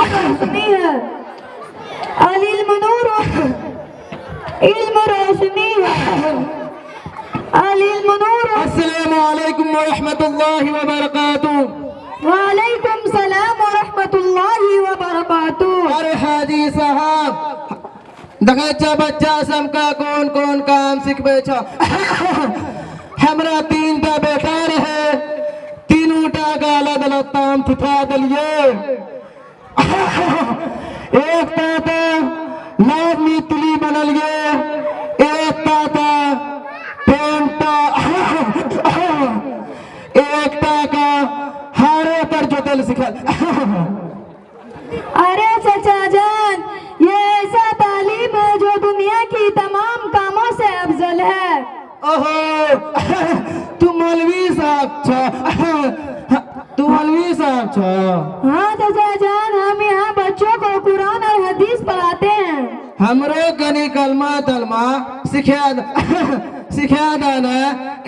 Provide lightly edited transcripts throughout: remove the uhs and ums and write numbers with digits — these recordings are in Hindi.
रोशनी है, अल इल्म नूर, इल्म रोशनी है, अल इल्म नूर। अस्सलामु अलैकुम व रहमतुल्लाहि व बरकातुहू। वालेकुम सलाम व रहमतुल्लाहि व बरकातुहू। अरे हाजी साहब दगचा बच्चा समका कौन कौन काम सिखबे छ। हमरा तीन टा बेटा रहे, तीनों टा का अलग अलग काम सिखा दिलिए। एक ता लाजमी तुली बनलिए, एक ता पेंट, एक ता हारे पर जोतल सिखल। अरे चचा जान, ये ऐसा तालीम है जो दुनिया की तमाम कामों से अफजल है। ओहो तू मौलवी साहब छ, तू मौलवी साहब छ। हाँ चचा जान, हम यहाँ बच्चों को कुरान और हदीस पढ़ाते हैं। हमरो कनी कलमा तलमा सिखा दाना।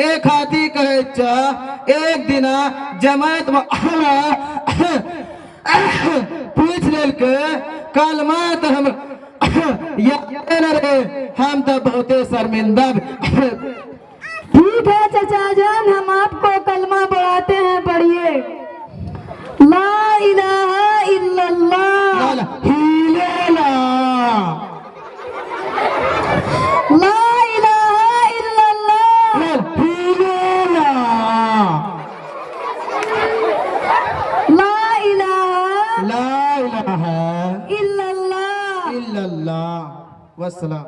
एक हाथी कहे छ एक दिना जमात पूछ लेल के कलमा तो हम याद न रहे, हम तो बहुते शर्मिंदा। ठीक है चचा जान, हम आपको कलमा पढ़ाते हैं, पढ़िए। ला इलाहा इल्लल्लाह, ला इलाहा इल्लल्लाह, ला इलाहा ला इलाहा इल्लल्लाह। इल्लल्लाह वस्सलाम।